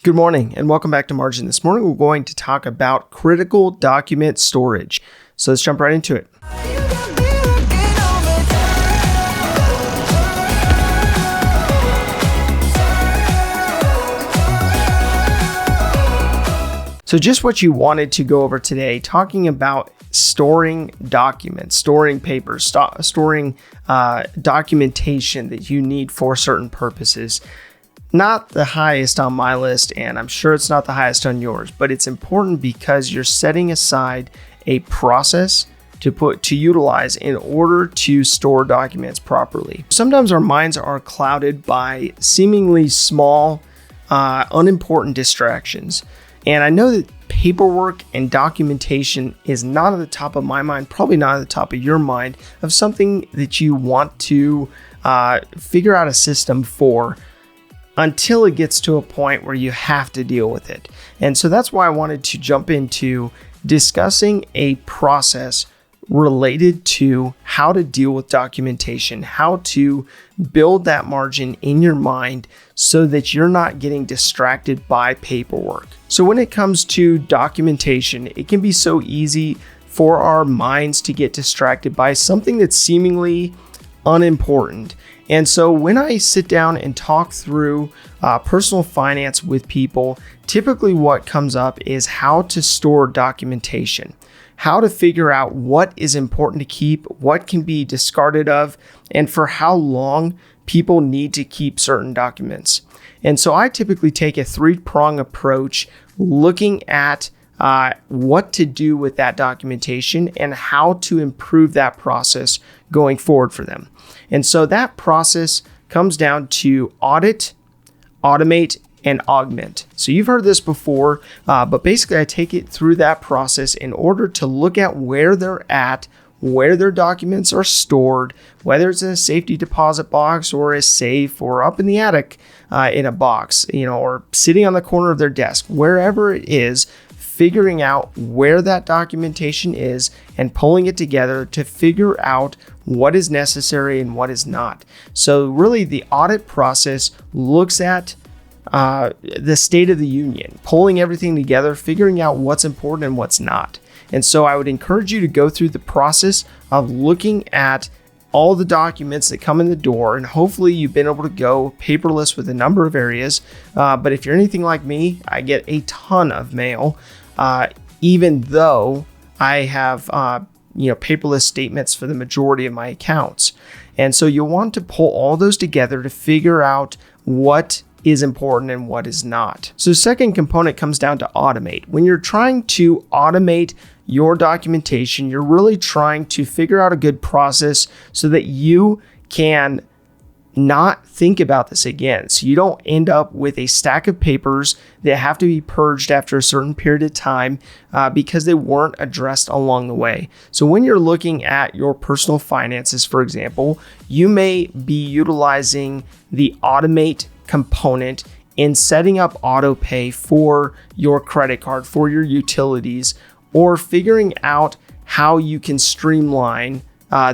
Good morning and welcome back to Margin. This morning we're going to talk about critical document storage. So let's jump right into it. So just what you wanted to go over today, talking about storing documents, storing papers, storing documentation that you need for certain purposes. Not the highest on my list, and I'm sure it's not the highest on yours, but it's important because you're setting aside a process to utilize in order to store documents properly. Sometimes our minds are clouded by seemingly small, unimportant distractions. And I know that paperwork and documentation is not at the top of my mind, probably not at the top of your mind, of something that you want to figure out a system for until it gets to a point where you have to deal with it. And so that's why I wanted to jump into discussing a process related to how to deal with documentation, how to build that margin in your mind so that you're not getting distracted by paperwork. So when it comes to documentation, it can be so easy for our minds to get distracted by something that's seemingly unimportant. And so when I sit down and talk through personal finance with people, typically what comes up is how to store documentation, how to figure out what is important to keep, what can be discarded of, and for how long people need to keep certain documents. And so I typically take a three-prong approach looking at what to do with that documentation and how to improve that process going forward for them. And so that process comes down to audit, automate, and augment. So you've heard this before, but basically I take it through that process in order to look at where they're at, where their documents are stored, whether it's in a safety deposit box or a safe or up in the attic in a box, or sitting on the corner of their desk, wherever it is, figuring out where that documentation is and pulling it together to figure out what is necessary and what is not. So really the audit process looks at the state of the union, pulling everything together, figuring out what's important and what's not. And so I would encourage you to go through the process of looking at all the documents that come in the door, and hopefully you've been able to go paperless with a number of areas. But if you're anything like me, I get a ton of mail, even though I have paperless statements for the majority of my accounts. And so you'll want to pull all those together to figure out what is important and what is not. So the second component comes down to automate. When you're trying to automate your documentation, you're really trying to figure out a good process so that you can not think about this again. So you don't end up with a stack of papers that have to be purged after a certain period of time because they weren't addressed along the way. So when you're looking at your personal finances, for example, you may be utilizing the automate component in setting up auto pay for your credit card, for your utilities, or figuring out how you can streamline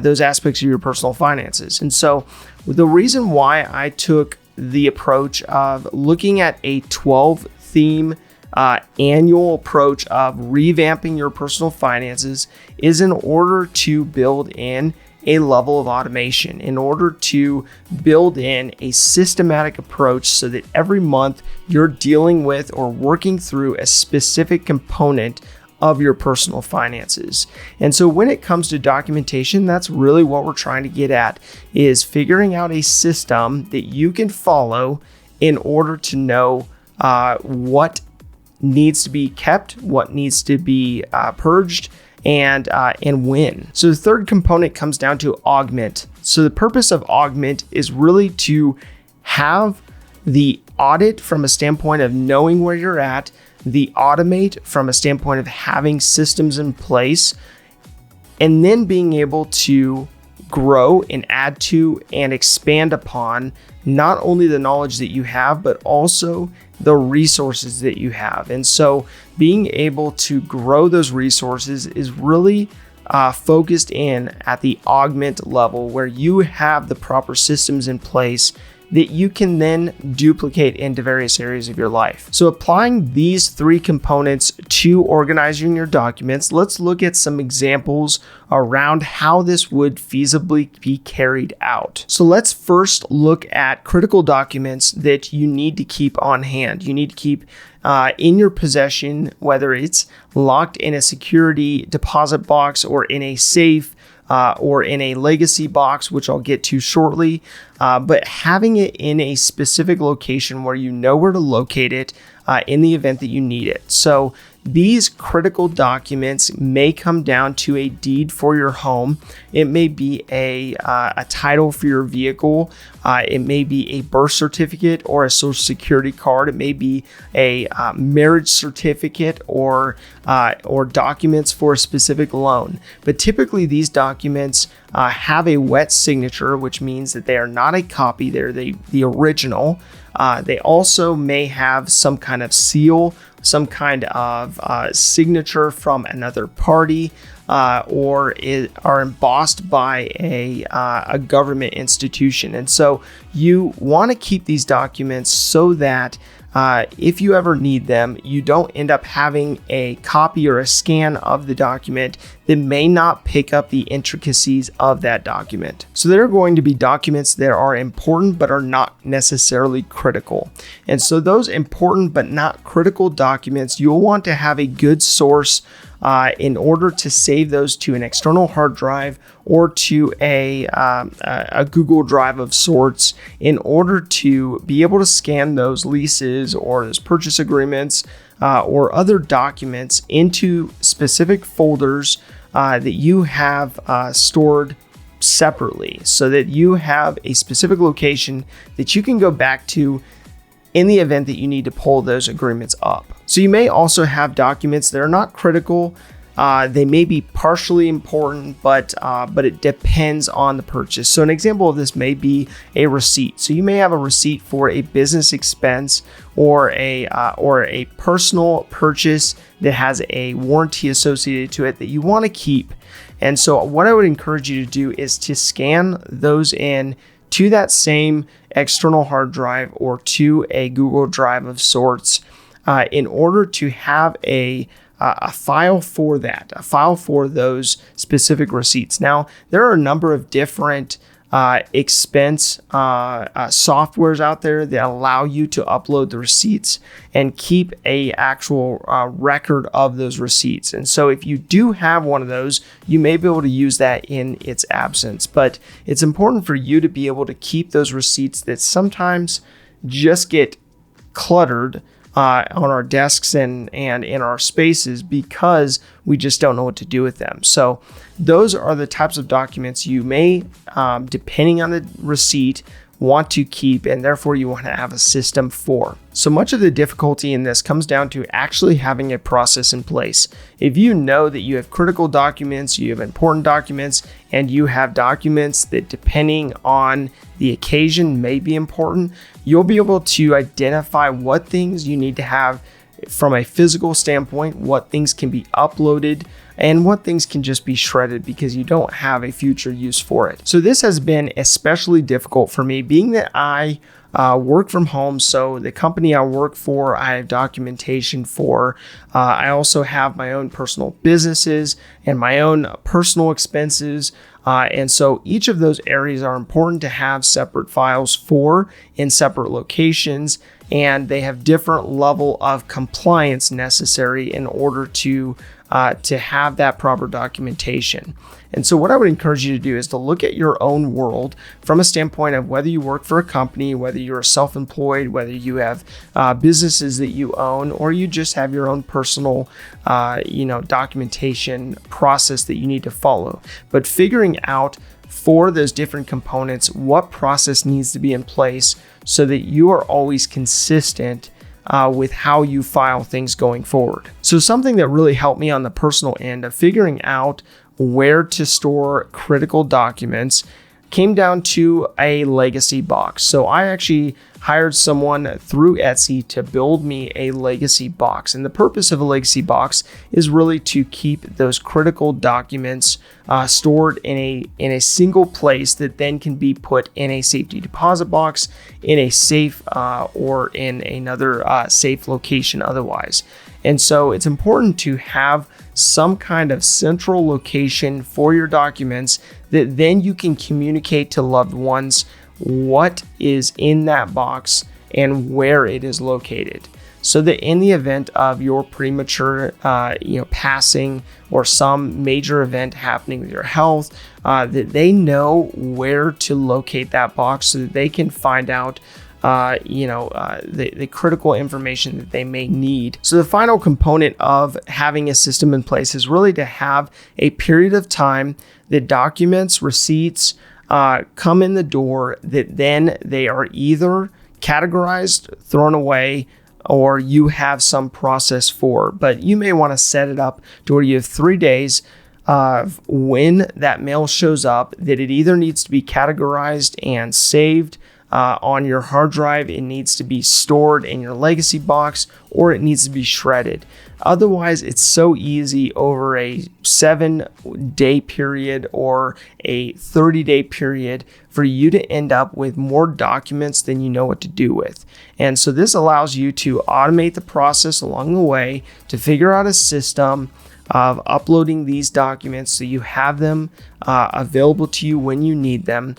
those aspects of your personal finances. And so the reason why I took the approach of looking at a 12 theme annual approach of revamping your personal finances is in order to build in a level of automation, in order to build in a systematic approach so that every month you're dealing with or working through a specific component of your personal finances. And so when it comes to documentation, that's really what we're trying to get at, is figuring out a system that you can follow in order to know what needs to be kept, what needs to be purged, and when. So the third component comes down to augment. So the purpose of augment is really to have the audit from a standpoint of knowing where you're at, the automate from a standpoint of having systems in place, and then being able to grow and add to and expand upon not only the knowledge that you have, but also the resources that you have. And so being able to grow those resources is really focused in at the augment level, where you have the proper systems in place that you can then duplicate into various areas of your life. So applying these 3 components to organizing your documents, let's look at some examples around how this would feasibly be carried out. So let's first look at critical documents that you need to keep on hand. You need to keep in your possession, whether it's locked in a security deposit box or in a safe, or in a legacy box, which I'll get to shortly, but having it in a specific location where you know where to locate it in the event that you need it. So these critical documents may come down to a deed for your home. It may be a title for your vehicle. It may be a birth certificate or a social security card. It may be a marriage certificate or documents for a specific loan. But typically these documents have a wet signature, which means that they are not a copy. They're the original. They also may have some kind of seal, some kind of signature from another party, or are embossed by a government institution. And so you want to keep these documents so that if you ever need them, you don't end up having a copy or a scan of the document that may not pick up the intricacies of that document. So there are going to be documents that are important but are not necessarily critical. And so those important but not critical documents, you'll want to have a good source in order to save those to an external hard drive or to a Google Drive of sorts, in order to be able to scan those leases or those purchase agreements or other documents into specific folders that you have stored separately, so that you have a specific location that you can go back to in the event that you need to pull those agreements up. So you may also have documents that are not critical. They may be partially important, but it depends on the purchase. So an example of this may be a receipt. So you may have a receipt for a business expense or a personal purchase that has a warranty associated to it that you want to keep. And so what I would encourage you to do is to scan those in to that same external hard drive or to a Google Drive of sorts, in order to have a file for that, a file for those specific receipts. Now, there are a number of different expense softwares out there that allow you to upload the receipts and keep a actual record of those receipts. And so if you do have one of those, you may be able to use that in its absence. But it's important for you to be able to keep those receipts that sometimes just get cluttered on our desks and in our spaces because we just don't know what to do with them. So those are the types of documents you may, depending on the receipt, want to keep, and therefore you want to have a system for. So much of the difficulty in this comes down to actually having a process in place. If you know that you have critical documents, you have important documents, and you have documents that, depending on the occasion, may be important, you'll be able to identify what things you need to have from a physical standpoint, what things can be uploaded, and what things can just be shredded because you don't have a future use for it. So this has been especially difficult for me, being that I work from home. So the company I work for, I have documentation for. I also have my own personal businesses and my own personal expenses. And so each of those areas are important to have separate files for in separate locations, and they have different level of compliance necessary in order to have that proper documentation. And so what I would encourage you to do is to look at your own world from a standpoint of whether you work for a company, whether you're self-employed, whether you have businesses that you own, or you just have your own personal documentation process that you need to follow. But figuring out for those different components what process needs to be in place so that you are always consistent with how you file things going forward. So something that really helped me on the personal end of figuring out where to store critical documents came down to a legacy box. So I actually hired someone through Etsy to build me a legacy box. And the purpose of a legacy box is really to keep those critical documents stored in a single place that then can be put in a safety deposit box, in a safe, or in another safe location otherwise. And so it's important to have some kind of central location for your documents that then you can communicate to loved ones what is in that box and where it is located, so that in the event of your premature passing or some major event happening with your health, that they know where to locate that box so that they can find out the critical information that they may need. So the final component of having a system in place is really to have a period of time that documents, receipts come in the door, that then they are either categorized, thrown away, or you have some process for. But you may want to set it up to where you have 3 days of when that mail shows up, that it either needs to be categorized and saved on your hard drive, it needs to be stored in your legacy box, or it needs to be shredded. Otherwise, it's so easy over a 7-day period or a 30-day period for you to end up with more documents than you know what to do with. And so this allows you to automate the process along the way to figure out a system of uploading these documents so you have them available to you when you need them,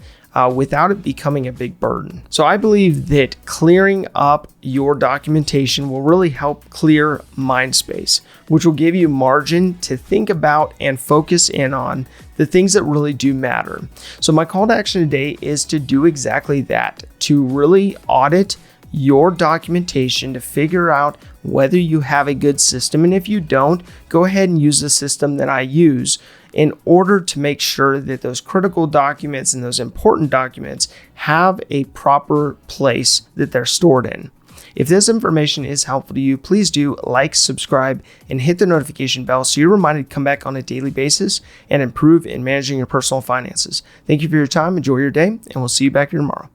without it becoming a big burden. So I believe that clearing up your documentation will really help clear mind space, which will give you margin to think about and focus in on the things that really do matter. So my call to action today is to do exactly that, to really audit your documentation to figure out whether you have a good system. And if you don't, go ahead and use the system that I use in order to make sure that those critical documents and those important documents have a proper place that they're stored in. If this information is helpful to you, please do like, subscribe, and hit the notification bell so you're reminded to come back on a daily basis and improve in managing your personal finances. Thank you for your time. Enjoy your day, and we'll see you back here tomorrow.